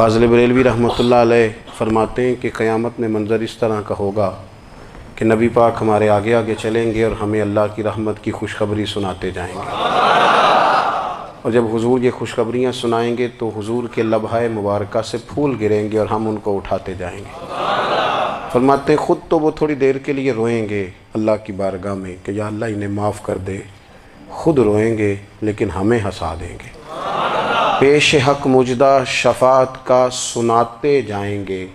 فاضل بریلوی رحمۃ اللہ علیہ فرماتے ہیں کہ قیامت میں منظر اس طرح کا ہوگا کہ نبی پاک ہمارے آگے آگے چلیں گے اور ہمیں اللہ کی رحمت کی خوشخبری سناتے جائیں گے، اور جب حضور یہ خوشخبریاں سنائیں گے تو حضور کے لبہائے مبارکہ سے پھول گریں گے اور ہم ان کو اٹھاتے جائیں گے۔ فرماتے ہیں خود تو وہ تھوڑی دیر کے لیے روئیں گے اللہ کی بارگاہ میں کہ یا اللہ انہیں معاف کر دے، خود روئیں گے لیکن ہمیں ہنسا دیں گے۔ پیش حق مجدہ شفاعت کا سناتے جائیں گے،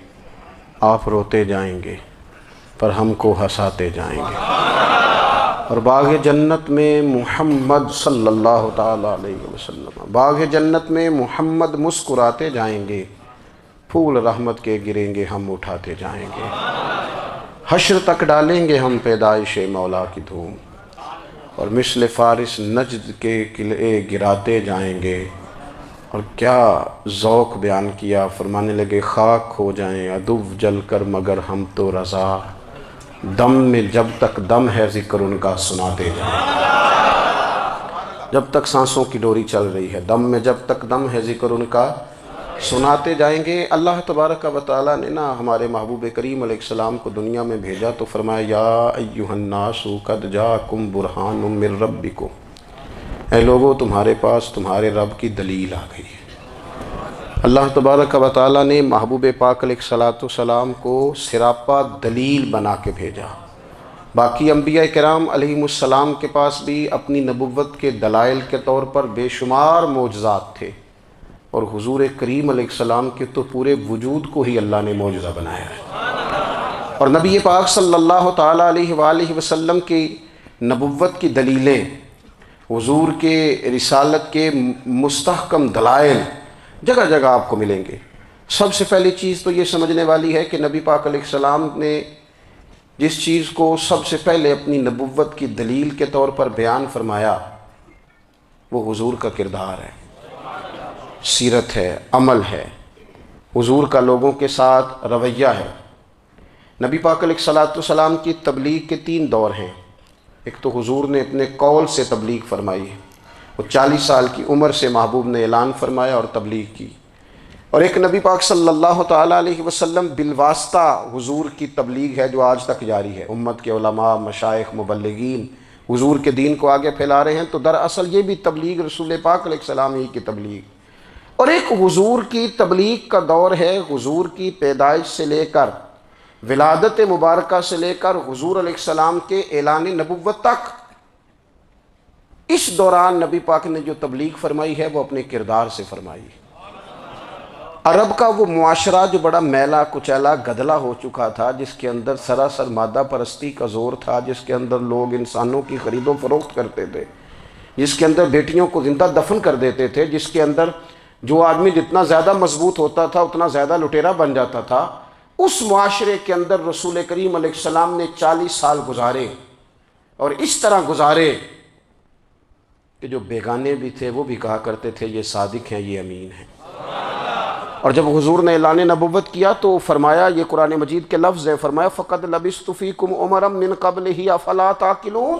آپ روتے جائیں گے پر ہم کو ہنساتے جائیں گے۔ اور باغ جنت میں محمد صلی اللہ تعالیٰ علیہ وسلم، باغ جنت میں محمد مسکراتے جائیں گے، پھول رحمت کے گریں گے ہم اٹھاتے جائیں گے۔ حشر تک ڈالیں گے ہم پیدائش مولا کی دھوم، اور مثل فارس نجد کے قلعے گراتے جائیں گے۔ اور کیا ذوق بیان کیا، فرمانے لگے خاک ہو جائیں عدو جل کر مگر ہم تو رضا، دم میں جب تک دم ہے ذکر ان کا سناتے جائیں۔ جب تک سانسوں کی ڈوری چل رہی ہے، دم میں جب تک دم ہے ذکر ان کا سناتے جائیں گے۔ اللہ تبارک و تعالیٰ نے نا ہمارے محبوب کریم علیہ السلام کو دنیا میں بھیجا تو فرمایا یا ایھا الناس قد جاءکم برہان من ربکم، اے لوگو تمہارے پاس تمہارے رب کی دلیل آ گئی ہے۔ اللہ تبارک و تعالیٰ نے محبوب پاک علیہ السلام کو سراپا دلیل بنا کے بھیجا۔ باقی انبیاء کرام علیہم السلام کے پاس بھی اپنی نبوت کے دلائل کے طور پر بے شمار معجزات تھے، اور حضور کریم علیہ السلام کے تو پورے وجود کو ہی اللہ نے معجزہ بنایا ہے۔ اور نبی پاک صلی اللہ تعالیٰ علیہ وآلہ وسلم کی نبوت کی دلیلیں، حضور کے رسالت کے مستحکم دلائل جگہ جگہ آپ کو ملیں گے۔ سب سے پہلی چیز تو یہ سمجھنے والی ہے کہ نبی پاک علیہ السلام نے جس چیز کو سب سے پہلے اپنی نبوت کی دلیل کے طور پر بیان فرمایا وہ حضور کا کردار ہے، سیرت ہے، عمل ہے، حضور کا لوگوں کے ساتھ رویہ ہے۔ نبی پاک علیہ السلام کی تبلیغ کے 3 دور ہیں۔ ایک تو حضور نے اپنے قول سے تبلیغ فرمائی ہے، وہ 40 سال کی عمر سے محبوب نے اعلان فرمایا اور تبلیغ کی۔ اور ایک نبی پاک صلی اللہ تعالیٰ علیہ وسلم بالواسطہ حضور کی تبلیغ ہے جو آج تک جاری ہے۔ امت کے علماء، مشائخ، مبلغین حضور کے دین کو آگے پھیلا رہے ہیں، تو دراصل یہ بھی تبلیغ رسول پاک علیہ السلام ہی کی تبلیغ۔ اور ایک حضور کی تبلیغ کا دور ہے، حضور کی پیدائش سے لے کر ولادت مبارکہ سے لے کر حضور علیہ السلام کے اعلان نبوت تک۔ اس دوران نبی پاک نے جو تبلیغ فرمائی ہے وہ اپنے کردار سے فرمائی۔ عرب کا وہ معاشرہ جو بڑا میلا کچیلا گدلا ہو چکا تھا، جس کے اندر سراسر مادہ پرستی کا زور تھا، جس کے اندر لوگ انسانوں کی خرید و فروخت کرتے تھے، جس کے اندر بیٹیوں کو زندہ دفن کر دیتے تھے، جس کے اندر جو آدمی جتنا زیادہ مضبوط ہوتا تھا اتنا زیادہ لٹیرا بن جاتا تھا، اس معاشرے کے اندر رسول کریم علیہ السلام نے 40 سال گزارے، اور اس طرح گزارے کہ جو بیگانے بھی تھے وہ بھی کہا کرتے تھے یہ صادق ہیں، یہ امین ہیں۔ اور جب حضور نے اعلان نبوت کیا تو فرمایا، یہ قرآن مجید کے لفظ ہے، فرمایا فَقَدْ لَبِثْتُ فِيكُمْ عُمَرًا مِّن قَبْلِهِ أَفَلَا تَعْقِلُونَ،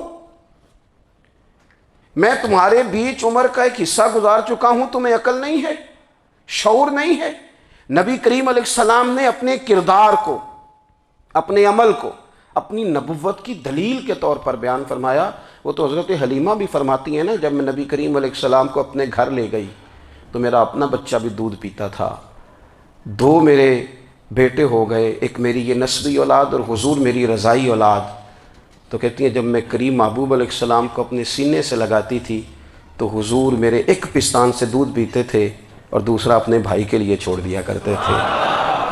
میں تمہارے بیچ عمر کا ایک حصہ گزار چکا ہوں، تمہیں عقل نہیں ہے، شعور نہیں ہے۔ نبی کریم علیہ السلام نے اپنے کردار کو، اپنے عمل کو اپنی نبوت کی دلیل کے طور پر بیان فرمایا۔ وہ تو حضرت حلیمہ بھی فرماتی ہیں نا، جب میں نبی کریم علیہ السلام کو اپنے گھر لے گئی تو میرا اپنا بچہ بھی دودھ پیتا تھا، 2 میرے بیٹے ہو گئے، ایک میری یہ نسبی اولاد اور حضور میری رضائی اولاد۔ تو کہتی ہیں جب میں کریم محبوب علیہ السلام کو اپنے سینے سے لگاتی تھی تو حضور میرے ایک پستان سے دودھ پیتے تھے اور دوسرا اپنے بھائی کے لیے چھوڑ دیا کرتے تھے۔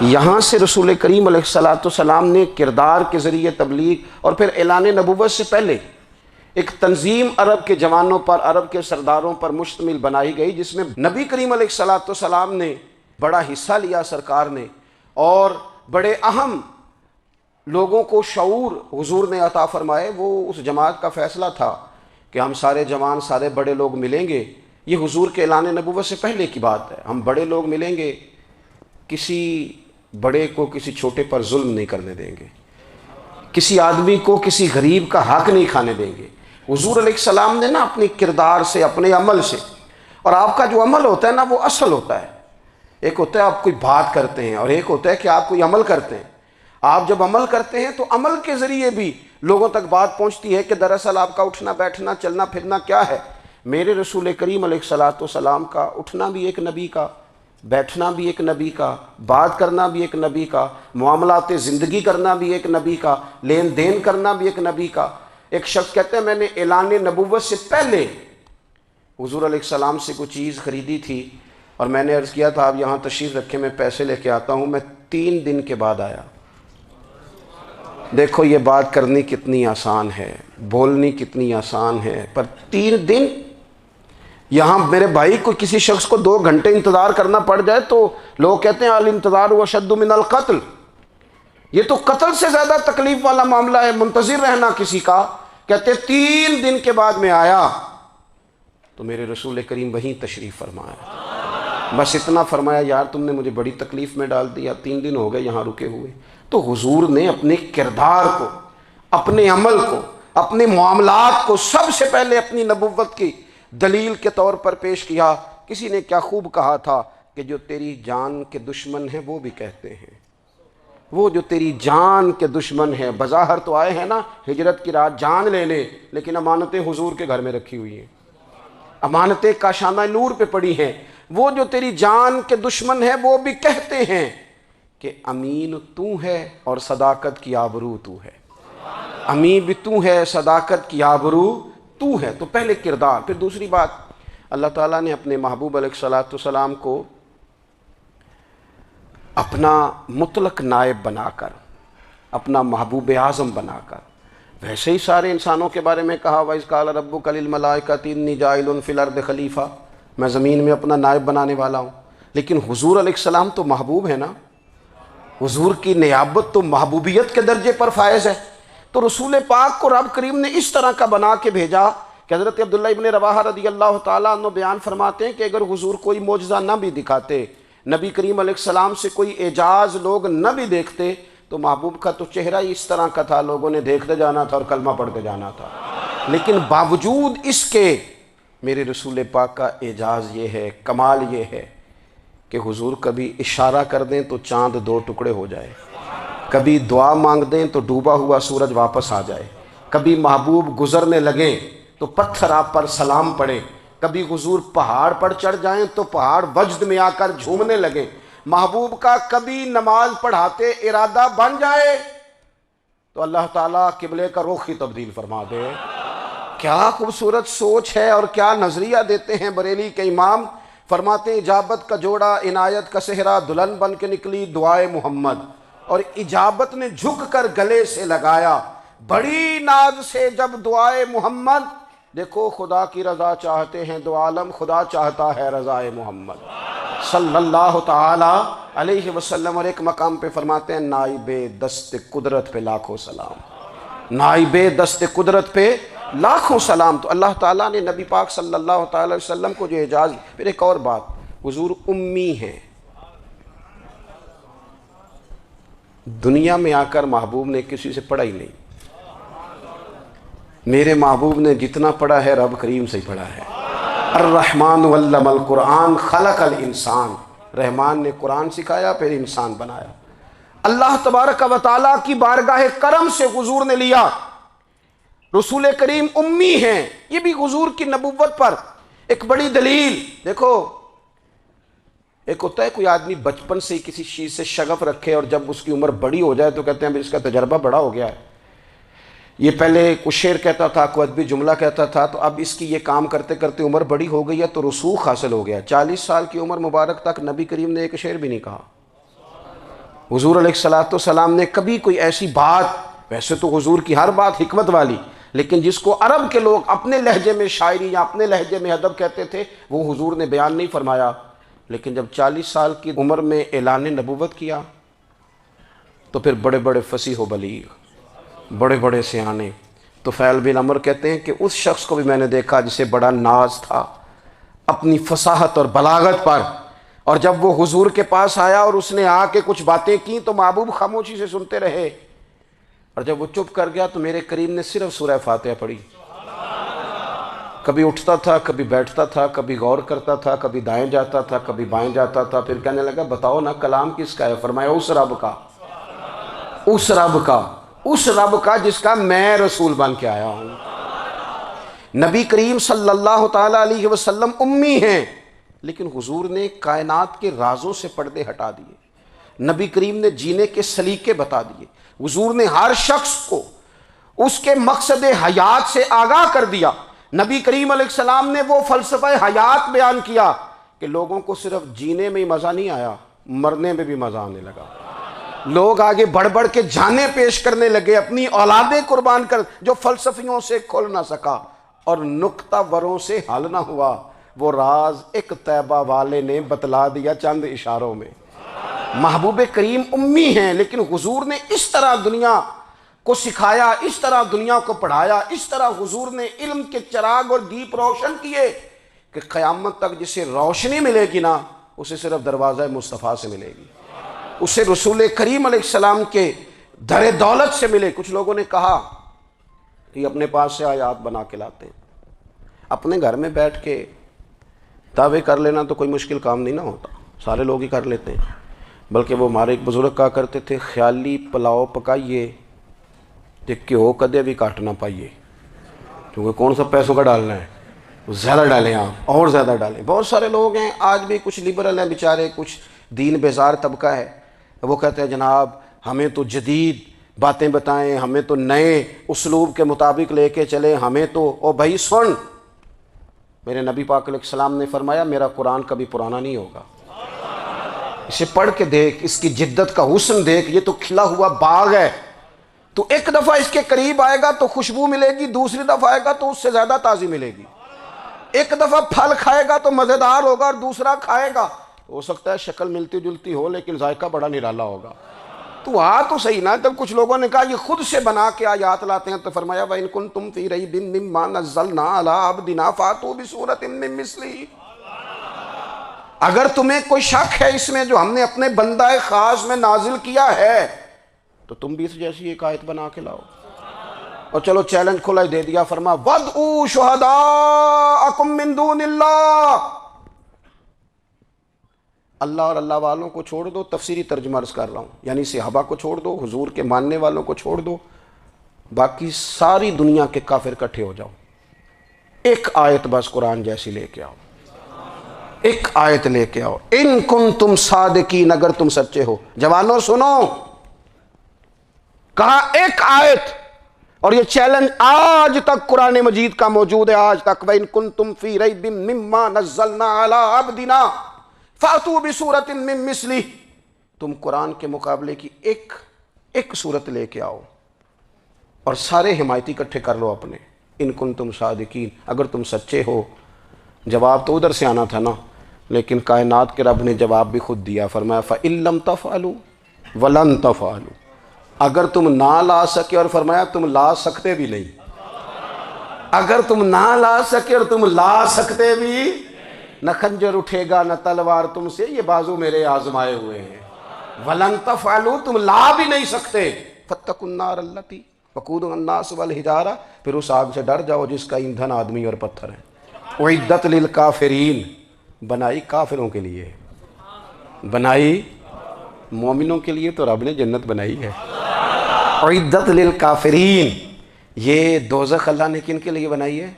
یہاں سے رسول کریم علیہ السلام نے کردار کے ذریعے تبلیغ، اور پھر اعلان نبوت سے پہلے ایک تنظیم عرب کے جوانوں پر، عرب کے سرداروں پر مشتمل بنائی گئی، جس میں نبی کریم علیہ السلام نے بڑا حصہ لیا سرکار نے، اور بڑے اہم لوگوں کو شعور حضور نے عطا فرمائے۔ وہ اس جماعت کا فیصلہ تھا کہ ہم سارے جوان، سارے بڑے لوگ ملیں گے، یہ حضور کے اعلان نبوت سے پہلے کی بات ہے، ہم بڑے لوگ ملیں گے، کسی بڑے کو کسی چھوٹے پر ظلم نہیں کرنے دیں گے، کسی آدمی کو کسی غریب کا حق نہیں کھانے دیں گے۔ حضور علیہ السلام نے نا اپنے کردار سے، اپنے عمل سے، اور آپ کا جو عمل ہوتا ہے نا وہ اصل ہوتا ہے، ایک ہوتا ہے آپ کوئی بات کرتے ہیں اور ایک ہوتا ہے کہ آپ کوئی عمل کرتے ہیں۔ آپ جب عمل کرتے ہیں تو عمل کے ذریعے بھی لوگوں تک بات پہنچتی ہے کہ دراصل آپ کا اٹھنا بیٹھنا چلنا پھرنا کیا ہے۔ میرے رسول کریم علیہ الصلاۃ والسلام کا اٹھنا بھی ایک نبی کا، بیٹھنا بھی ایک نبی کا، بات کرنا بھی ایک نبی کا، معاملات زندگی کرنا بھی ایک نبی کا، لین دین کرنا بھی ایک نبی کا۔ ایک شخص کہتے ہیں میں نے اعلان نبوت سے پہلے حضور علیہ السلام سے کوئی چیز خریدی تھی اور میں نے عرض کیا تھا آپ یہاں تشریف رکھیں میں پیسے لے کے آتا ہوں، میں 3 دن کے بعد آیا۔ دیکھو یہ بات کرنی کتنی آسان ہے، بولنی کتنی آسان ہے، پر 3 دن یہاں میرے بھائی کو کسی شخص کو 2 گھنٹے انتظار کرنا پڑ جائے تو لوگ کہتے ہیں الانتظار اشد من القتل، یہ تو قتل سے زیادہ تکلیف والا معاملہ ہے منتظر رہنا کسی کا۔ کہتے 3 دن کے بعد میں آیا تو میرے رسول کریم وہیں تشریف فرمایا، بس اتنا فرمایا یار تم نے مجھے بڑی تکلیف میں ڈال دیا، 3 دن ہو گئے یہاں رکے ہوئے۔ تو حضور نے اپنے کردار کو، اپنے عمل کو، اپنے معاملات کو سب سے پہلے اپنی نبوت کی دلیل کے طور پر پیش کیا۔ کسی نے کیا خوب کہا تھا کہ جو تیری جان کے دشمن ہیں وہ بھی کہتے ہیں، وہ جو تیری جان کے دشمن ہیں، بظاہر تو آئے ہیں نا ہجرت کی رات جان لینے، لیکن امانتیں حضور کے گھر میں رکھی ہوئی ہیں، امانتیں کاشانہ نور پہ پڑی ہیں۔ وہ جو تیری جان کے دشمن ہیں وہ بھی کہتے ہیں کہ امین تو ہے اور صداقت کی آبرو تو ہے، امین بھی تو ہے، صداقت کی آبرو تو ہے۔ تو پہلے کردار، پھر دوسری بات اللہ تعالیٰ نے اپنے محبوب علیہ الصلاۃ والسلام کو اپنا مطلق نائب بنا کر، اپنا محبوب اعظم بنا کر، ویسے ہی سارے انسانوں کے بارے میں کہا وَإِذْ قَالَ رَبُّكَ لِلْمَلَائِكَةِ إِنِّي جَاعِلٌ فِي الْأَرْضِ خلیفہ، میں زمین میں اپنا نائب بنانے والا ہوں۔ لیکن حضور علیہ السلام تو محبوب ہے نا، حضور کی نیابت تو محبوبیت کے درجے پر فائز ہے۔ تو رسول پاک کو رب کریم نے اس طرح کا بنا کے بھیجا کہ حضرت عبداللہ ابن رواحہ رضی اللہ تعالیٰ عنہ بیان فرماتے ہیں کہ اگر حضور کوئی معجزہ نہ بھی دکھاتے، نبی کریم علیہ السلام سے کوئی اعجاز لوگ نہ بھی دیکھتے، تو محبوب کا تو چہرہ ہی اس طرح کا تھا، لوگوں نے دیکھتے جانا تھا اور کلمہ پڑھتے جانا تھا۔ لیکن باوجود اس کے میرے رسول پاک کا اعجاز یہ ہے، کمال یہ ہے کہ حضور کبھی اشارہ کر دیں تو چاند 2 ٹکڑے ہو جائے، کبھی دعا مانگ دیں تو ڈوبا ہوا سورج واپس آ جائے، کبھی محبوب گزرنے لگیں تو پتھر آپ پر سلام پڑے، کبھی حضور پہاڑ پر چڑھ جائیں تو پہاڑ وجد میں آ کر جھومنے لگیں، محبوب کا کبھی نماز پڑھاتے ارادہ بن جائے تو اللہ تعالیٰ قبلے کا رخ ہی تبدیل فرما دے۔ کیا خوبصورت سوچ ہے اور کیا نظریہ دیتے ہیں بریلی کے امام۔ فرماتے ہیں اجابت کا جوڑا عنایت کا صحرا، دلہن بن کے نکلی دعائے محمد، اور اجابت نے جھک کر گلے سے لگایا بڑی ناز سے جب دعائے محمد۔ دیکھو خدا کی رضا چاہتے ہیں دو عالم، خدا چاہتا ہے رضائے محمد صلی اللہ تعالی علیہ وسلم۔ اور ایک مقام پہ فرماتے ہیں نائب دست قدرت پہ لاکھوں سلام، نائب دست قدرت پہ لاکھوں سلام۔ تو اللہ تعالیٰ نے نبی پاک صلی اللہ تعالی علیہ وسلم کو جو اعجاز۔ پھر ایک اور بات، حضور امی ہیں، دنیا میں آ کر محبوب نے کسی سے پڑھا ہی نہیں۔ میرے محبوب نے جتنا پڑھا ہے رب کریم سے ہی پڑھا ہے۔ الرحمن علم القرآن خلق الانسان، رحمان نے قرآن سکھایا پھر انسان بنایا۔ اللہ تبارک و تعالیٰ کی بارگاہ کرم سے حضور نے لیا۔ رسول کریم امی ہیں، یہ بھی حضور کی نبوت پر ایک بڑی دلیل۔ دیکھو ایک ہوتا ہے کوئی آدمی بچپن سے ہی کسی چیز سے شغف رکھے اور جب اس کی عمر بڑی ہو جائے تو کہتے ہیں اس کا تجربہ بڑا ہو گیا ہے، یہ پہلے کچھ شعر کہتا تھا، کوئی ادبی جملہ کہتا تھا، تو اب اس کی یہ کام کرتے کرتے عمر بڑی ہو گئی ہے تو رسوخ حاصل ہو گیا۔ 40 سال کی عمر مبارک تک نبی کریم نے ایک شعر بھی نہیں کہا۔ حضور علیہ الصلاۃ والسلام نے کبھی کوئی ایسی بات، ویسے تو حضور کی ہر بات حکمت والی، لیکن جس کو عرب کے لوگ اپنے لہجے میں شاعری یا اپنے لہجے میں ادب کہتے تھے وہ حضور نے بیان نہیں فرمایا۔ لیکن جب 40 سال کی عمر میں اعلان نبوت کیا تو پھر بڑے بڑے فصیح و بلیغ، بڑے بڑے سیانے طفیل بن عمر کہتے ہیں کہ اس شخص کو بھی میں نے دیکھا جسے بڑا ناز تھا اپنی فصاحت اور بلاغت پر، اور جب وہ حضور کے پاس آیا اور اس نے آ کے کچھ باتیں کی تو محبوب خاموشی سے سنتے رہے، اور جب وہ چپ کر گیا تو میرے کریم نے صرف سورہ فاتحہ پڑھی۔ کبھی اٹھتا تھا، کبھی بیٹھتا تھا، کبھی غور کرتا تھا، کبھی دائیں جاتا تھا، کبھی بائیں جاتا تھا، پھر کہنے لگا بتاؤ نا کلام کس کا ہے؟ فرمایا اس رب کا، اس رب کا، اس رب کا جس کا میں رسول بن کے آیا ہوں۔ نبی کریم صلی اللہ تعالیٰ علیہ وسلم امی ہیں، لیکن حضور نے کائنات کے رازوں سے پردے ہٹا دیے، نبی کریم نے جینے کے سلیقے بتا دیے، حضور نے ہر شخص کو اس کے مقصد حیات سے آگاہ کر دیا۔ نبی کریم علیہ السلام نے وہ فلسفہ حیات بیان کیا کہ لوگوں کو صرف جینے میں ہی مزہ نہیں آیا، مرنے میں بھی مزہ آنے لگا۔ لوگ آگے بڑھ بڑھ کے جانیں پیش کرنے لگے، اپنی اولادیں قربان کر، جو فلسفیوں سے کھل نہ سکا اور نکتہ وروں سے حل نہ ہوا، وہ راز ایک طیبہ والے نے بتلا دیا چند اشاروں میں۔ محبوب کریم امی ہیں، لیکن حضور نے اس طرح دنیا کو سکھایا، اس طرح دنیا کو پڑھایا، اس طرح حضور نے علم کے چراغ اور دیپ روشن کیے کہ قیامت تک جسے روشنی ملے گی نا، اسے صرف دروازہ مصطفیٰ سے ملے گی، اسے رسول کریم علیہ السلام کے در دولت سے ملے۔ کچھ لوگوں نے کہا کہ اپنے پاس سے آیات بنا کے لاتے ہیں، اپنے گھر میں بیٹھ کے دعوے کر لینا تو کوئی مشکل کام نہیں نہ ہوتا، سارے لوگ ہی کر لیتے ہیں۔ بلکہ وہ ہمارے ایک بزرگ کہا کرتے تھے، خیالی پلاؤ پکائیے کہ گھیو کدے بھی کاٹ نہ پائیے، کیونکہ کون سا پیسوں کا ڈالنا ہے، زیادہ ڈالیں آپ، اور زیادہ ڈالیں۔ بہت سارے لوگ ہیں آج بھی، کچھ لبرل ہیں بیچارے، کچھ دین بیزار طبقہ ہے، وہ کہتے ہیں جناب ہمیں تو جدید باتیں بتائیں، ہمیں تو نئے اسلوب کے مطابق لے کے چلیں، ہمیں تو او بھائی سن، میرے نبی پاک علیہ السلام نے فرمایا میرا قرآن کبھی پرانا نہیں ہوگا، اسے پڑھ کے دیکھ، اس کی جدت کا حسن دیکھ، یہ تو کھلا ہوا باغ ہے، تو ایک دفعہ اس کے قریب آئے گا تو خوشبو ملے گی، دوسری دفعہ آئے گا تو اس سے زیادہ تازی ملے گی، ایک دفعہ پھل کھائے گا تو مزیدار ہوگا اور دوسرا کھائے گا ہو سکتا ہے شکل ملتی جلتی ہو لیکن ذائقہ بڑا نرالا ہوگا۔ تو تو صحیح نا، جب کچھ لوگوں نے کہا یہ خود سے بنا کے آیات لاتے ہیں تو فرمایا وَإِن كُنتُمْ فِي رَيْبٍ مِّمَّا نَزَّلْنَا عَلَىٰ عَبْدِنَا فَأْتُوا بِسُورَةٍ مِّن مِّثْلِهِ، اگر تمہیں کوئی شک ہے اس میں جو ہم نے اپنے بندہ خاص میں نازل کیا ہے تو تم بھی اس جیسی ایک آیت بنا کے لاؤ۔ اور چلو چیلنج کھلا ہی دے دیا، فرما وَادْعُوا شُهَدَاءَكُم مِّن دُونِ اللَّهِ، اللہ اور اللہ والوں کو چھوڑ دو، تفسیری ترجمہ عرض کر رہا ہوں، یعنی صحابہ کو چھوڑ دو، حضور کے ماننے والوں کو چھوڑ دو، باقی ساری دنیا کے کافر کٹھے ہو جاؤ، ایک آیت بس قرآن جیسی لے کے آؤ، ایک آیت لے کے آؤ، ان کنتم صادقین، اگر تم سچے ہو۔ جوانوں سنو، کہا ایک آیت، اور یہ چیلنج آج تک قرآن مجید کا موجود ہے، آج تک وَإِن كُنتُمْ فِي رَيْبٍ مِّمَّا نَزَّلْنَا عَلَىٰ عَبْدِنَا فَأْتُوا بِسُورَةٍ مِّن مِّثْلِهِ، تم قرآن کے مقابلے کی ایک صورت لے کے آؤ اور سارے حمایتی اکٹھے کر لو اپنے، ان کنتم صادقین، اگر تم سچے ہو۔ جواب تو ادھر سے آنا تھا نا، لیکن کائنات کے رب نے جواب بھی خود دیا، فرمایا فَإِن لَّمْ تَفْعَلُوا وَلَن تَفْعَلُوا، اگر تم نہ لا سکے، اور فرمایا تم لا سکتے بھی نہیں، اگر تم نہ لا سکے اور تم لا سکتے بھی، نہ خنجر اٹھے گا نہ تلوار تم سے، یہ بازو میرے آزمائے ہوئے ہیں، وَلَن تَفْعَلُوا، تم لا بھی نہیں سکتے، فَاتَّقُوا النَّارَ الَّتِي وَقُودُهَا النَّاسُ وَالْحِجَارَةُ، پھر اس آگ سے ڈر جاؤ جس کا ایندھن آدمی اور پتھر ہے، اُعِدَّتْ لِلْكَافِرِينَ، بنائی کافروں کے لیے، بنائی مومنوں کے لیے تو رب نے جنت بنائی ہے، اُعِدَّتْ لِلْكَافِرِينَ، یہ دوزخ اللہ نے کن کے لیے بنائی ہے؟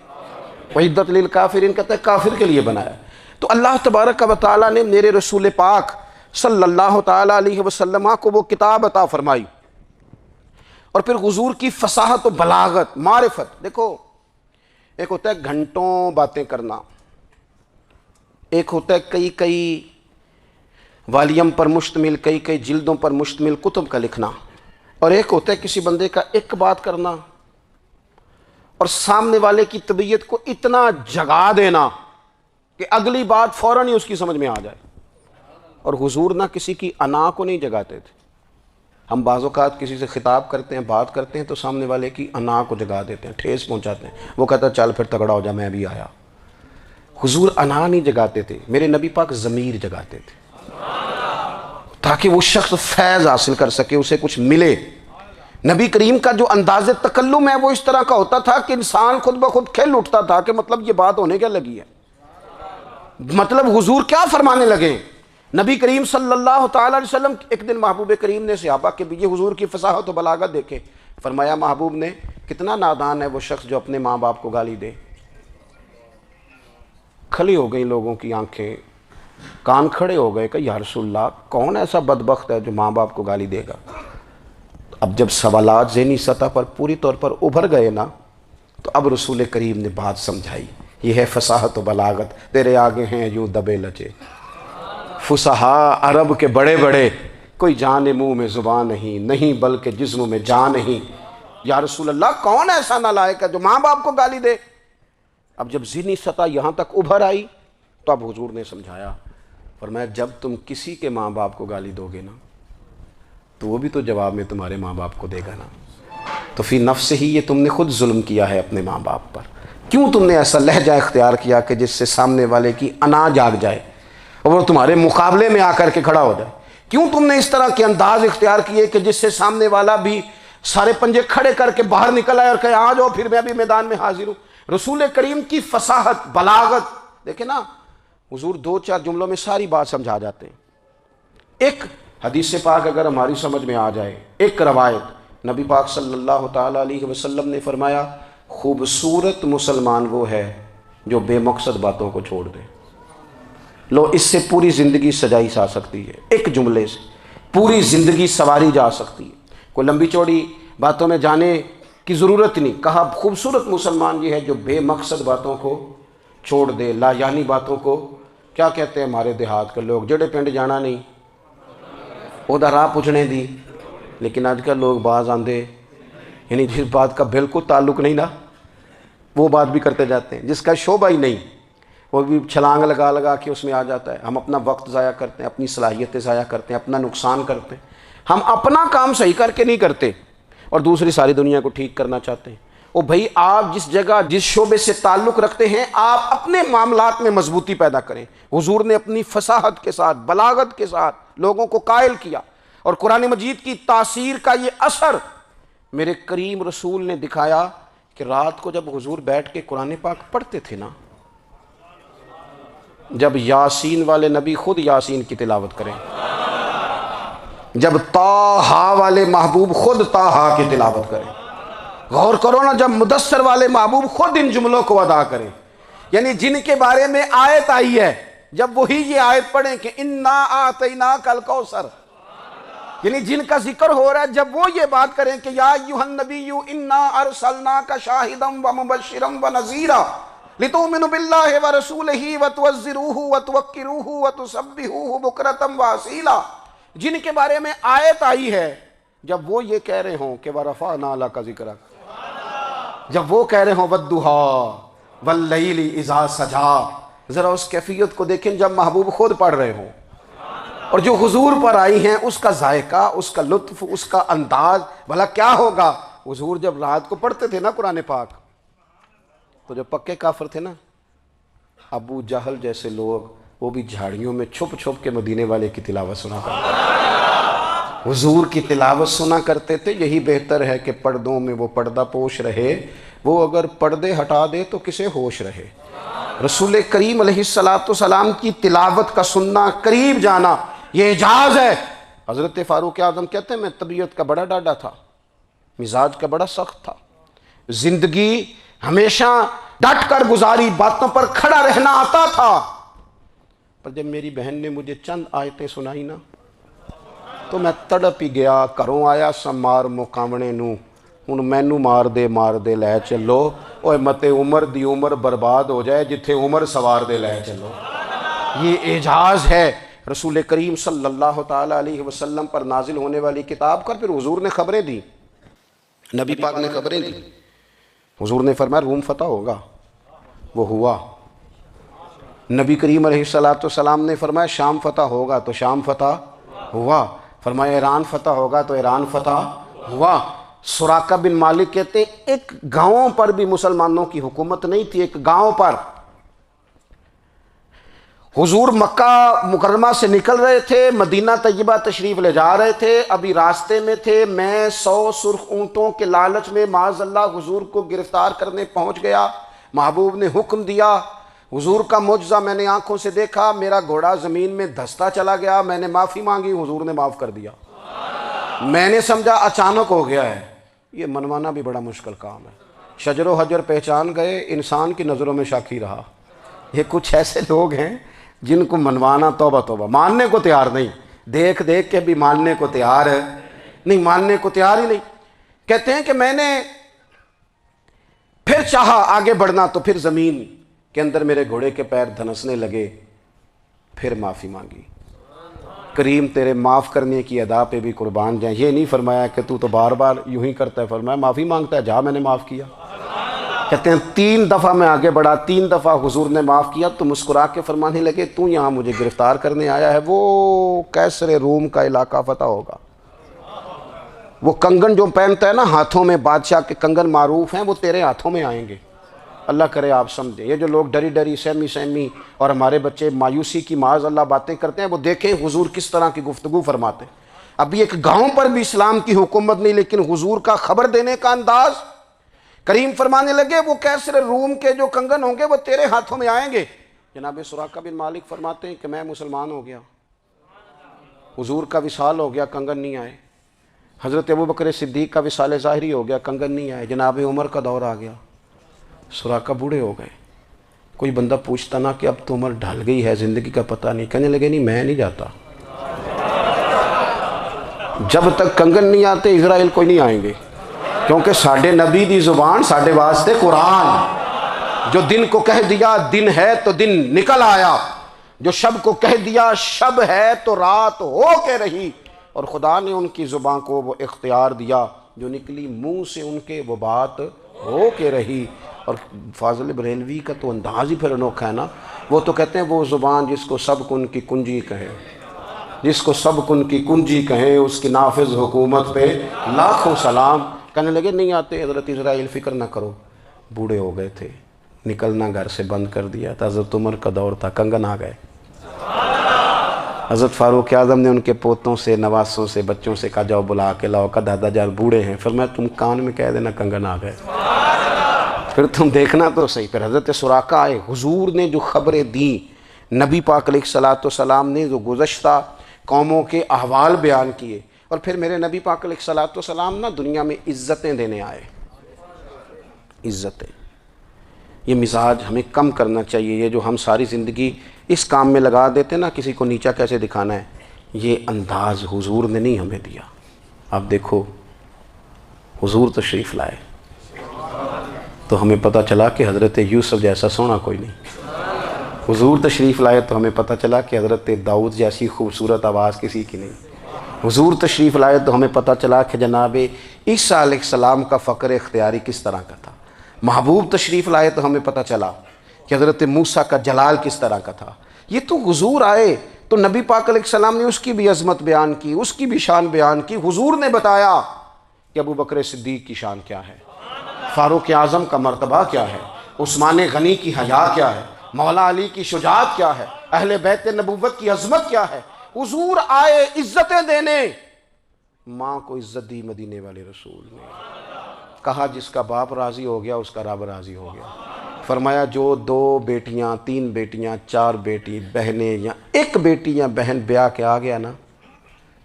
اُعِدَّتْ لِلْكَافِرِينَ کہتا ہے کافر کے لیے بنایا۔ تو اللہ تبارک و تعالیٰ نے میرے رسول پاک صلی اللہ تعالیٰ علیہ وسلم کو وہ کتاب عطا فرمائی، اور پھر حضور کی فصاحت و بلاغت، معرفت، دیکھو ایک ہوتا ہے گھنٹوں باتیں کرنا، ایک ہوتا ہے کئی کئی والیم پر مشتمل، کئی کئی جلدوں پر مشتمل کتب کا لکھنا، اور ایک ہوتا ہے کسی بندے کا ایک بات کرنا اور سامنے والے کی طبیعت کو اتنا جگا دینا کہ اگلی بات فوراً ہی اس کی سمجھ میں آ جائے۔ اور حضور نہ کسی کی انا کو نہیں جگاتے تھے، ہم بعض اوقات کسی سے خطاب کرتے ہیں، بات کرتے ہیں تو سامنے والے کی انا کو جگا دیتے ہیں، ٹھیس پہنچاتے ہیں، وہ کہتا ہے چل پھر تگڑا ہو جا میں بھی آیا۔ حضور انا نہیں جگاتے تھے، میرے نبی پاک ضمیر جگاتے تھے تاکہ وہ شخص فیض حاصل کر سکے، اسے کچھ ملے۔ نبی کریم کا جو انداز تکلم ہے وہ اس طرح کا ہوتا تھا کہ انسان خود بخود کھل اٹھتا تھا کہ مطلب یہ بات ہونے کیا لگی ہے، مطلب حضور کیا فرمانے لگے۔ نبی کریم صلی اللہ تعالی علیہ وسلم ایک دن محبوب کریم نے صحابہ کے یہ حضور کی فصاحت و بلاغت دیکھے، فرمایا محبوب نے کتنا نادان ہے وہ شخص جو اپنے ماں باپ کو گالی دے۔ کھلی ہو گئی لوگوں کی آنکھیں، کان کھڑے ہو گئے کہ یا رسول اللہ کون ایسا بدبخت ہے جو ماں باپ کو گالی دے گا۔ اب جب سوالات ذہنی سطح پر پوری طور پر ابھر گئے نا، تو اب رسول کریم نے بات سمجھائی۔ یہ ہے فصاحت و بلاغت، تیرے آگے ہیں یوں دبے لچے فصحاء عرب کے بڑے بڑے، کوئی جان منہ میں زبان نہیں بلکہ جسم میں جان نہیں۔ یا رسول اللہ کون ایسا نالائق ہے جو ماں باپ کو گالی دے۔ اب جب ذہنی سطح یہاں تک ابھر آئی تو اب حضور نے سمجھایا، فرمایا جب تم کسی کے ماں باپ کو گالی دو گے نا تو وہ بھی تو جواب میں تمہارے ماں باپ کو دے گا نا، تو فی نفس ہی یہ تم نے خود ظلم کیا ہے اپنے ماں باپ پر۔ کیوں تم نے ایسا لہجہ اختیار کیا کہ جس سے سامنے والے کی انا جاگ جائے اور وہ تمہارے مقابلے میں آ کر کے کھڑا ہو جائے؟ کیوں تم نے اس طرح کے انداز اختیار کیے کہ جس سے سامنے والا بھی سارے پنجے کھڑے کر کے باہر نکل آئے اور کہے آ جاؤ پھر میں بھی میدان میں حاضر ہوں۔ رسول کریم کی فصاحت بلاغت دیکھیں نا، حضور دو چار جملوں میں ساری بات سمجھا جاتے ہیں۔ ایک حدیث پاک اگر ہماری سمجھ میں آ جائے، ایک روایت نبی پاک صلی اللہ تعالی علیہ وسلم نے فرمایا خوبصورت مسلمان وہ ہے جو بے مقصد باتوں کو چھوڑ دے۔ لو اس سے پوری زندگی سجائی جا سکتی ہے، ایک جملے سے پوری زندگی سواری جا سکتی ہے، کوئی لمبی چوڑی باتوں میں جانے کی ضرورت نہیں۔ کہا خوبصورت مسلمان یہ ہے جو بے مقصد باتوں کو چھوڑ دے، لا یعنی باتوں کو، کیا کہتے ہیں ہمارے دیہات کے لوگ، جڑے پنڈ جانا نہیں ادھر راہ پوچھنے دی۔ لیکن آج کل لوگ باز آندے یعنی جس بات کا بالکل تعلق نہیں نا وہ بات بھی کرتے جاتے ہیں، جس کا شعبہ ہی نہیں وہ بھی چھلانگ لگا لگا کے اس میں آ جاتا ہے۔ ہم اپنا وقت ضائع کرتے ہیں، اپنی صلاحیتیں ضائع کرتے ہیں، اپنا نقصان کرتے ہیں، ہم اپنا کام صحیح کر کے نہیں کرتے اور دوسری ساری دنیا کو ٹھیک کرنا چاہتے ہیں۔ او بھائی آپ جس جگہ جس شعبے سے تعلق رکھتے ہیں آپ اپنے معاملات میں مضبوطی پیدا کریں۔ حضور نے اپنی فصاحت کے ساتھ بلاغت کے ساتھ لوگوں کو قائل کیا، اور قرآن مجید کی تاثیر کا یہ اثر میرے کریم رسول نے دکھایا کہ رات کو جب حضور بیٹھ کے قرآن پاک پڑھتے تھے نا، جب یاسین والے نبی خود یاسین کی تلاوت کریں، جب طٰہٰ والے محبوب خود طٰہٰ کی تلاوت کریں، غور کرو نا جب مدثر والے محبوب خود ان جملوں کو ادا کریں، یعنی جن کے بارے میں آیت آئی ہے جب وہی یہ آیت پڑھیں کہ انا اعطیناک الکوثر، یعنی جن کا ذکر ہو رہا ہے جب وہ یہ بات کریں کہ یا ایھا النبی انا ارسلناک شاہدا ومبشرا ونذیرا لتؤمنوا باللہ ورسولہ وتعزروہ وتوقروہ وتسبحوہ بکرۃ واصیلا، جن کے بارے میں آیت آئی ہے جب وہ یہ کہہ رہے ہوں کہ ورفعنا لک ذکرک، جب وہ کہہ رہے ہوں والضحیٰ واللیل اذا سجا، ذرا اس کیفیت کو دیکھیں جب محبوب خود پڑھ رہے ہوں، اور جو حضور پر آئی ہیں اس کا ذائقہ، اس کا لطف، اس کا انداز بھلا کیا ہوگا۔ حضور جب رات کو پڑھتے تھے نا قرآن پاک تو جو پکے کافر تھے نا ابو جہل جیسے لوگ وہ بھی جھاڑیوں میں چھپ چھپ کے مدینے والے کی تلاوت سنا کرتے تھے، حضور کی تلاوت سنا کرتے تھے۔ یہی بہتر ہے کہ پردوں میں وہ پردہ پوش رہے، وہ اگر پردے ہٹا دے تو کسے ہوش رہے۔ رسول کریم علیہ السلام کی تلاوت کا سننا، قریب جانا، یہ اعجاز ہے۔ حضرت فاروق اعظم کہتے ہیں میں طبیعت کا بڑا ڈاڈا تھا، مزاج کا بڑا سخت تھا، زندگی ہمیشہ ڈٹ کر گزاری، باتوں پر کھڑا رہنا آتا تھا، پر جب میری بہن نے مجھے چند آیتیں سنائی نا تو میں تڑپ ہی گیا۔ کروں آیا سمار مقامنے نو ہن مینو مار دے لے چلو، اوے متے عمر دی عمر برباد ہو جائے جتھے عمر سوار دے لے چلو۔ یہ اعجاز ہے رسول کریم صلی اللہ تعالی علیہ وسلم پر نازل ہونے والی کتاب کا۔ پھر حضور نے خبریں دی، نبی پاک نے خبریں دی، حضور نے فرمایا روم فتح ہوگا، وہ ہوا۔ نبی کریم علیہ السلام نے فرمایا شام فتح ہوگا، تو شام فتح ہوا۔ فرمایا ایران فتح ہوگا، تو ایران فتح ہوا۔ سراقہ بن مالک کہتے ہیں ایک گاؤں پر بھی مسلمانوں کی حکومت نہیں تھی، ایک گاؤں پر حضور مکہ مکرمہ سے نکل رہے تھے، مدینہ طیبہ تشریف لے جا رہے تھے، ابھی راستے میں تھے، میں 100 سرخ اونٹوں کے لالچ میں معاذ اللہ حضور کو گرفتار کرنے پہنچ گیا۔ محبوب نے حکم دیا، حضور کا معجزہ میں نے آنکھوں سے دیکھا، میرا گھوڑا زمین میں دھستا چلا گیا، میں نے معافی مانگی، حضور نے معاف کر دیا۔ میں نے سمجھا اچانک ہو گیا ہے۔ یہ منوانا بھی بڑا مشکل کام ہے۔ شجر و حجر پہچان گئے، انسان کی نظروں میں شاکی رہا۔ یہ کچھ ایسے لوگ ہیں جن کو منوانا توبہ توبہ، ماننے کو تیار نہیں، دیکھ دیکھ کے بھی ماننے کو تیار ہے نہیں، ماننے کو تیار ہی نہیں۔ کہتے ہیں کہ میں نے پھر چاہا آگے بڑھنا تو پھر زمین کے اندر میرے گھوڑے کے پیر دھنسنے لگے، پھر معافی مانگی۔ کریم تیرے معاف کرنے کی ادا پہ بھی قربان جائیں۔ یہ نہیں فرمایا کہ تو بار بار یوں ہی کرتا ہے، فرمایا معافی مانگتا ہے، جا میں نے معاف کیا۔ کہتے ہیں 3 دفعہ میں آگے بڑھا، 3 دفعہ حضور نے معاف کیا تو مسکرا کے فرمانے لگے تو یہاں مجھے گرفتار کرنے آیا ہے، وہ کیسر روم کا علاقہ فتح ہوگا۔ وہ کنگن جو پہنتا ہے نا ہاتھوں میں، بادشاہ کے کنگن معروف ہیں، وہ تیرے ہاتھوں میں آئیں گے۔ اللہ کرے آپ سمجھیں۔ یہ جو لوگ ڈری ڈری سہمی اور ہمارے بچے مایوسی کی معاذ اللہ باتیں کرتے ہیں، وہ دیکھیں حضور کس طرح کی گفتگو فرماتے ہیں۔ ابھی ایک گاؤں پر بھی اسلام کی حکومت نہیں، لیکن حضور کا خبر دینے کا انداز۔ کریم فرمانے لگے وہ کیسر روم کے جو کنگن ہوں گے وہ تیرے ہاتھوں میں آئیں گے۔ جناب سراقہ بن مالک فرماتے ہیں کہ میں مسلمان ہو گیا، حضور کا وصال ہو گیا، کنگن نہیں آئے۔ حضرت ابوبکر صدیق کا وصال ظاہری ہو گیا، کنگن نہیں آئے۔ جناب عمر کا دور آ گیا، سراقہ بوڑھے ہو گئے۔ کوئی بندہ پوچھتا نا کہ اب تو عمر ڈھل گئی ہے، زندگی کا پتہ نہیں، کہنے لگے نہیں میں نہیں جاتا، جب تک کنگن نہیں آتے اسرائیل کوئی نہیں آئیں گے، کیونکہ ساڈے نبی دی زبان ساڈے واسطے قرآن۔ جو دن کو کہہ دیا دن ہے تو دن نکل آیا، جو شب کو کہہ دیا شب ہے تو رات ہو کے رہی، اور خدا نے ان کی زبان کو وہ اختیار دیا، جو نکلی منہ سے ان کے وہ بات ہو کے رہی۔ اور فاضل بریلوی کا تو انداز ہی پھر انوکھا ہے نا، وہ تو کہتے ہیں وہ زبان جس کو سب کن کی کنجی کہے، جس کو سب کن کی کنجی کہیں، اس کی نافذ حکومت پہ لاکھوں سلام۔ کہنے لگے نہیں آتے حضرت اسرائیل، فکر نہ کرو، بوڑھے ہو گئے تھے، نکلنا گھر سے بند کر دیا تھا، حضرت عمر کا دور تھا، کنگن آ گئے۔ حضرت فاروق اعظم نے ان کے پوتوں سے، نواسوں سے، بچوں سے کہا جاؤ بلا کے لاؤ، کہ دادا جان بوڑھے ہیں، فرمایا تم کان میں کہہ دینا کنگن آ گئے، پھر تم دیکھنا تو صحیح۔ پھر حضرت سراقہ آئے، حضور نے جو خبریں دیں، نبی پاک علیہ الصلوۃ نے جو گزشتہ قوموں کے احوال بیان کیے، اور پھر میرے نبی پاک علیہ الصلوۃ نا دنیا میں عزتیں دینے آئے۔ عزتیں، یہ مزاج ہمیں کم کرنا چاہیے۔ یہ جو ہم ساری زندگی اس کام میں لگا دیتے نا، کسی کو نیچا کیسے دکھانا ہے، یہ انداز حضور نے نہیں ہمیں دیا۔ آپ دیکھو حضور تشریف لائے تو ہمیں پتہ چلا کہ حضرت یوسف جیسا سونا کوئی نہیں۔ حضور تشریف لائے تو ہمیں پتہ چلا کہ حضرت داؤد جیسی خوبصورت آواز کسی کی نہیں۔ حضور تشریف لائے تو ہمیں پتہ چلا کہ جناب عیسیٰ علیہ السلام کا فقر اختیاری کس طرح کا تھا۔ محبوب تشریف لائے تو ہمیں پتہ چلا کہ حضرت موسیٰ کا جلال کس طرح کا تھا۔ یہ تو حضور آئے تو نبی پاک علیہ السلام نے اس کی بھی عظمت بیان کی، اس کی بھی شان بیان کی۔ حضور نے بتایا کہ ابوبکر صدیق کی شان کیا ہے، فاروق اعظم کا مرتبہ کیا ہے، عثمان غنی کی حیا کیا ہے، مولا علی کی شجاعت کیا ہے، اہل بیت نبوت کی عظمت کیا ہے۔ حضور آئے عزتیں دینے۔ ماں کو عزت دی مدینے والے رسول نے، کہا جس کا باپ راضی ہو گیا اس کا رب راضی ہو گیا۔ فرمایا جو 2 بیٹیاں 3 بیٹیاں 4 بیٹی بہنیں یا 1 بیٹی یا بہن بیاہ کے آ گیا نا،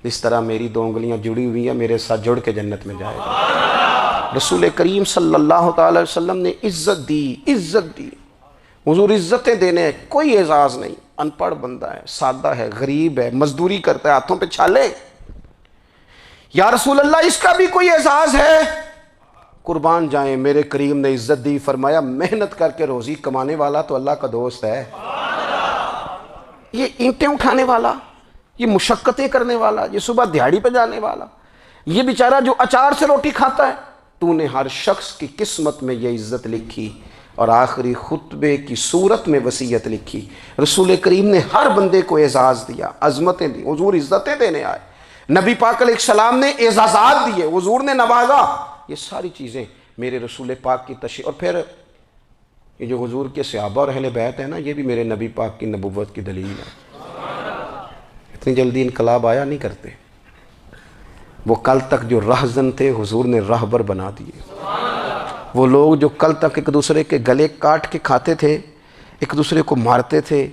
اس طرح میری 2 انگلیاں جڑی ہوئی ہیں، میرے ساتھ جڑ کے جنت میں جائے گا۔ رسول کریم صلی اللہ تعالی وسلم نے عزت دی، عزت دی۔ حضور عزتیں دینے، کوئی اعزاز نہیں۔ ان پڑھ بندہ ہے، سادہ ہے، غریب ہے، مزدوری کرتا ہے، ہاتھوں پہ چھالے، یا رسول اللہ اس کا بھی کوئی اعزاز ہے؟ قربان جائیں، میرے کریم نے عزت دی، فرمایا محنت کر کے روزی کمانے والا تو اللہ کا دوست ہے۔ یہ اینٹیں اٹھانے والا، یہ مشقتیں کرنے والا، یہ صبح دیہڑی پہ جانے والا، یہ بیچارہ جو اچار سے روٹی کھاتا ہے، تو نے ہر شخص کی قسمت میں یہ عزت لکھی اور آخری خطبے کی صورت میں وصیت لکھی۔ رسول کریم نے ہر بندے کو اعزاز دیا، عظمتیں دی۔ حضور عزتیں دینے آئے، نبی پاک علیہ السلام نے اعزازات دیے، حضور نے نوازا۔ یہ ساری چیزیں میرے رسول پاک کی تشریح۔ اور پھر یہ جو حضور کے صحابہ اور اہل بیت ہے نا، یہ بھی میرے نبی پاک کی نبوت کی دلیل ہے۔ اتنی جلدی انقلاب آیا نہیں کرتے، وہ کل تک جو رہزن تھے حضور نے راہبر بنا دیے۔ وہ لوگ جو کل تک ایک دوسرے کے گلے کاٹ کے کھاتے تھے، ایک دوسرے کو مارتے تھے،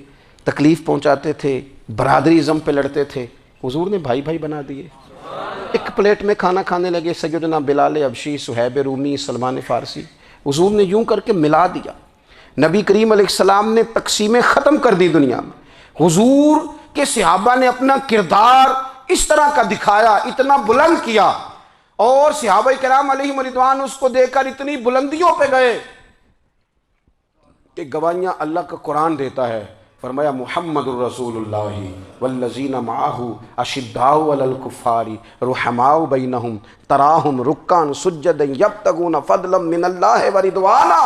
تکلیف پہنچاتے تھے، برادری ازم پہ لڑتے تھے، حضور نے بھائی بھائی بنا دیے۔ ایک پلیٹ میں کھانا کھانے لگے، سیدنا بلال حبشی، صہیب رومی، سلمان فارسی، حضور نے یوں کر کے ملا دیا۔ نبی کریم علیہ السلام نے تقسیمیں ختم کر دی دنیا میں۔ حضور کے صحابہ نے اپنا کردار اس طرح کا دکھایا، اتنا بلند کیا، اور صحابہ کرام علیہم رضوان اس کو دیکھ کر اتنی بلندیوں پہ گئے کہ گواہیاں اللہ کا قرآن دیتا ہے۔ فرمایا محمد الرسول اللہ والذین معہ اشداء علی الکفار رحماء بینہم تراہم رکعا سجدا یبتغون فضلا من اللہ ورضوانا۔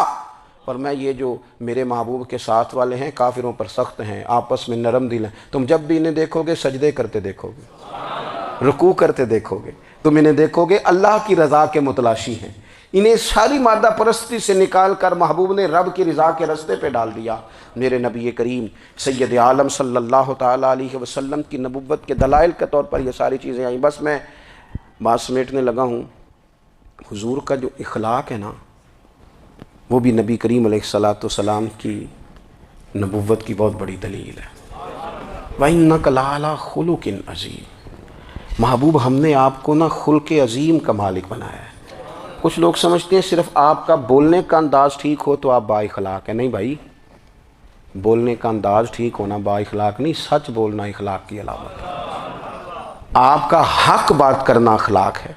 فرمایا یہ جو میرے محبوب کے ساتھ والے ہیں کافروں پر سخت ہیں، آپس میں نرم دل ہیں، تم جب بھی انہیں دیکھو گے سجدے کرتے دیکھو گے، رکوع کرتے دیکھو گے، تم انہیں دیکھو گے اللہ کی رضا کے متلاشی ہیں۔ انہیں ساری مادہ پرستی سے نکال کر محبوب نے رب کی رضا کے رستے پہ ڈال دیا۔ میرے نبی کریم سید عالم صلی اللہ تعالیٰ علیہ وسلم کی نبوت کے دلائل کے طور پر یہ ساری چیزیں آئیں۔ بس میں بات سمیٹنے لگا ہوں۔ حضور کا جو اخلاق ہے نا، وہ بھی نبی کریم علیہ السلام کی نبوت کی بہت بڑی دلیل ہے۔ وَإِنَّكَ لَعَلَىٰ خُلُقٍ عَظِيمٍ۔ محبوب ہم نے آپ کو نا خلق عظیم کا مالک بنایا ہے۔ کچھ لوگ سمجھتے ہیں صرف آپ کا بولنے کا انداز ٹھیک ہو تو آپ با اخلاق ہیں۔ نہیں بھائی، بولنے کا انداز ٹھیک ہونا با اخلاق نہیں، سچ بولنا اخلاق کی علامت ہے۔ آپ کا حق بات کرنا اخلاق ہے،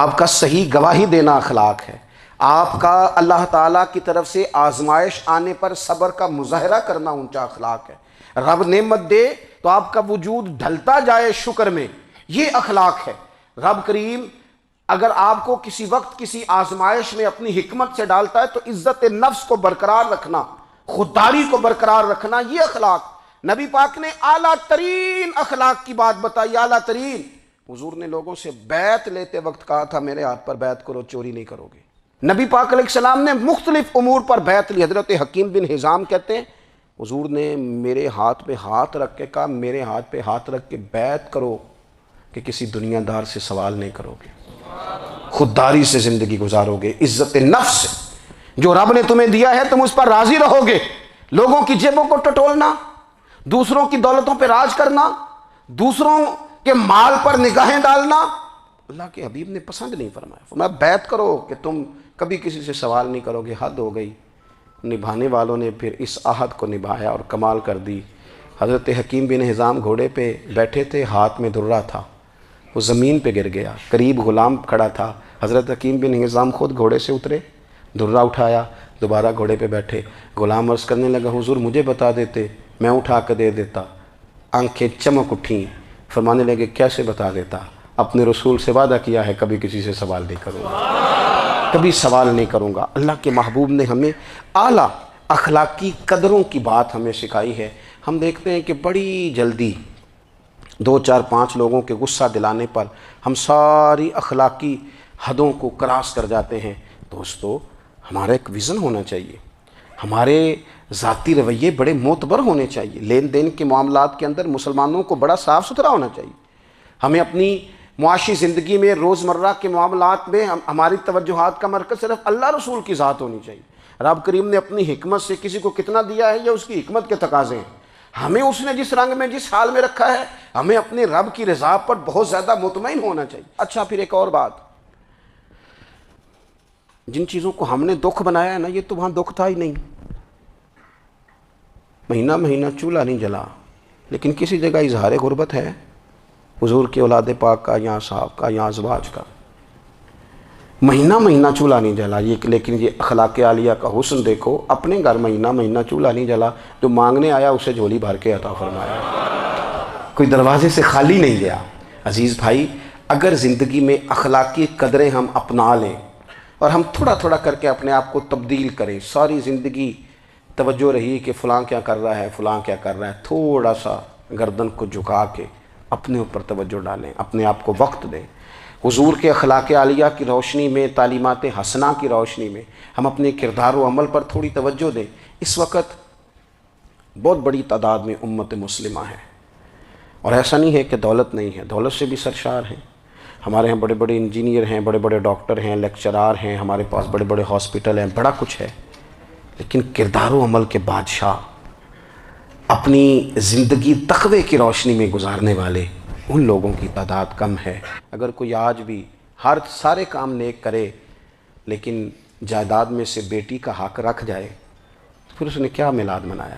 آپ کا صحیح گواہی دینا اخلاق ہے، آپ کا اللہ تعالیٰ کی طرف سے آزمائش آنے پر صبر کا مظاہرہ کرنا اونچا اخلاق ہے۔ رب نعمت دے تو آپ کا وجود ڈھلتا جائے شکر میں، یہ اخلاق ہے۔ رب کریم اگر آپ کو کسی وقت کسی آزمائش میں اپنی حکمت سے ڈالتا ہے تو عزت نفس کو برقرار رکھنا، خودداری کو برقرار رکھنا، یہ اخلاق۔ نبی پاک نے اعلیٰ ترین اخلاق کی بات بتائی، اعلیٰ ترین۔ حضور نے لوگوں سے بیعت لیتے وقت کہا تھا میرے ہاتھ پر بیعت کرو، چوری نہیں کرو گے۔ نبی پاک علیہ السلام نے مختلف امور پر بیعت لی۔ حضرت حکیم بن حزام کہتے ہیں حضور نے میرے ہاتھ پہ ہاتھ رکھ کے کہا میرے ہاتھ پہ ہاتھ رکھ کے بیعت کرو کہ کسی دنیا دار سے سوال نہیں کرو گے، خودداری سے زندگی گزارو گے، عزت نفس سے جو رب نے تمہیں دیا ہے تم اس پر راضی رہو گے۔ لوگوں کی جیبوں کو ٹٹولنا، دوسروں کی دولتوں پہ راج کرنا، دوسروں کے مال پر نگاہیں ڈالنا اللہ کے حبیب نے پسند نہیں فرمایا۔ فرمایا بیعت کرو کہ تم کبھی کسی سے سوال نہیں کرو گے۔ حد ہو گئی۔ نبھانے والوں نے پھر اس عہد کو نبھایا اور کمال کر دی۔ حضرت حکیم بن حزام گھوڑے پہ بیٹھے تھے، ہاتھ میں درہ تھا، وہ زمین پہ گر گیا، قریب غلام کھڑا تھا۔ حضرت حکیم بن حزام خود گھوڑے سے اترے، درہ اٹھایا، دوبارہ گھوڑے پہ بیٹھے۔ غلام عرض کرنے لگا حضور مجھے بتا دیتے، میں اٹھا کے دے دیتا۔ آنکھیں چمک اٹھیں، فرمانے لگے کیسے بتا دیتا؟ اپنے رسول سے وعدہ کیا ہے کبھی کسی سے سوال نہیں کروں گا، کبھی سوال نہیں کروں گا۔ اللہ کے محبوب نے ہمیں اعلیٰ اخلاقی قدروں کی بات ہمیں سکھائی ہے۔ ہم دیکھتے ہیں کہ بڑی جلدی 2 4 5 لوگوں کے غصہ دلانے پر ہم ساری اخلاقی حدوں کو کراس کر جاتے ہیں۔ دوستو ہمارا ایک ویژن ہونا چاہیے، ہمارے ذاتی رویے بڑے معتبر ہونے چاہیے، لین دین کے معاملات کے اندر مسلمانوں کو بڑا صاف ستھرا ہونا چاہیے۔ ہمیں اپنی معاشی زندگی میں روزمرہ کے معاملات میں ہماری توجہات کا مرکز صرف اللہ رسول کی ذات ہونی چاہیے۔ رب کریم نے اپنی حکمت سے کسی کو کتنا دیا ہے یہ اس کی حکمت کے تقاضے ہیں۔ ہمیں اس نے جس رنگ میں جس حال میں رکھا ہے ہمیں اپنے رب کی رضا پر بہت زیادہ مطمئن ہونا چاہیے۔ اچھا پھر ایک اور بات، جن چیزوں کو ہم نے دکھ بنایا ہے نا یہ تو وہاں دکھ تھا ہی نہیں۔ مہینہ مہینہ چولہا نہیں جلا، لیکن کسی جگہ اظہار غربت ہے، حضور کی اولاد پاک کا یا صاحب کا یا ازواج کا۔ مہینہ مہینہ چولہا نہیں جلا، لیکن یہ اخلاق عالیہ کا حسن دیکھو، اپنے گھر مہینہ مہینہ چولہا نہیں جلا، جو مانگنے آیا اسے جھولی بھر کے عطا فرمایا، کوئی دروازے سے خالی نہیں گیا۔ عزیز بھائی، اگر زندگی میں اخلاقی قدریں ہم اپنا لیں اور ہم تھوڑا تھوڑا کر کے اپنے آپ کو تبدیل کریں، ساری زندگی توجہ رہی کہ فلاں کیا کر رہا ہے فلاں کیا کر رہا ہے، تھوڑا سا گردن کو جھکا کے اپنے اوپر توجہ ڈالیں، اپنے آپ کو وقت دیں، حضور کے اخلاق عالیہ کی روشنی میں، تعلیمات حسنہ کی روشنی میں ہم اپنے کردار و عمل پر تھوڑی توجہ دیں۔ اس وقت بہت بڑی تعداد میں امت مسلمہ ہے، اور ایسا نہیں ہے کہ دولت نہیں ہے، دولت سے بھی سرشار ہیں۔ ہمارے ہاں بڑے بڑے انجینئر ہیں، بڑے بڑے ڈاکٹر ہیں، لیکچرار ہیں، ہمارے پاس بڑے بڑے ہاسپٹل ہیں، بڑا کچھ ہے، لیکن کردار و عمل کے بادشاہ، اپنی زندگی تقوی کی روشنی میں گزارنے والے، ان لوگوں کی تعداد کم ہے۔ اگر کوئی آج بھی سارے کام نیک کرے لیکن جائیداد میں سے بیٹی کا حق رکھ جائے تو پھر اس نے کیا میلاد منایا؟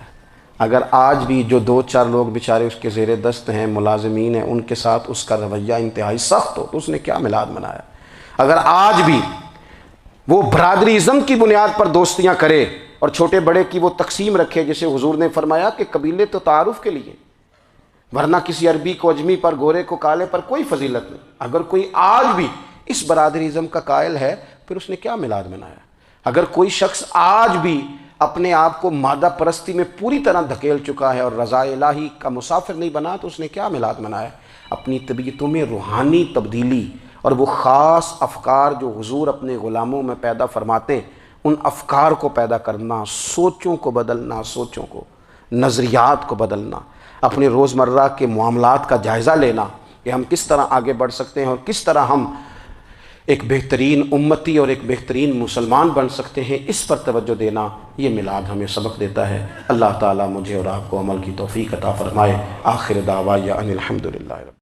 اگر آج بھی جو 2-4 لوگ بیچارے اس کے زیر دست ہیں، ملازمین ہیں، ان کے ساتھ اس کا رویہ انتہائی سخت ہو تو اس نے کیا میلاد منایا؟ اگر آج بھی وہ برادری ازم کی بنیاد پر دوستیاں کرے اور چھوٹے بڑے کی وہ تقسیم رکھے، جسے حضور نے فرمایا کہ قبیلے تو تعارف کے لیے، ورنہ کسی عربی کو اجمی پر، گورے کو کالے پر کوئی فضیلت نہیں۔ اگر کوئی آج بھی اس برادری ازم کا قائل ہے پھر اس نے کیا میلاد منایا؟ اگر کوئی شخص آج بھی اپنے آپ کو مادہ پرستی میں پوری طرح دھکیل چکا ہے اور رضا الہی کا مسافر نہیں بنا تو اس نے کیا میلاد منایا؟ اپنی طبیعتوں میں روحانی تبدیلی اور وہ خاص افکار جو حضور اپنے غلاموں میں پیدا فرماتے ہیں، ان افکار کو پیدا کرنا، سوچوں کو بدلنا، سوچوں کو، نظریات کو بدلنا، اپنے روزمرہ کے معاملات کا جائزہ لینا کہ ہم کس طرح آگے بڑھ سکتے ہیں اور کس طرح ہم ایک بہترین امتی اور ایک بہترین مسلمان بن سکتے ہیں، اس پر توجہ دینا، یہ میلاد ہمیں سبق دیتا ہے۔ اللہ تعالیٰ مجھے اور آپ کو عمل کی توفیق عطا فرمائے۔ آخر دعوایا ان الحمدللہ۔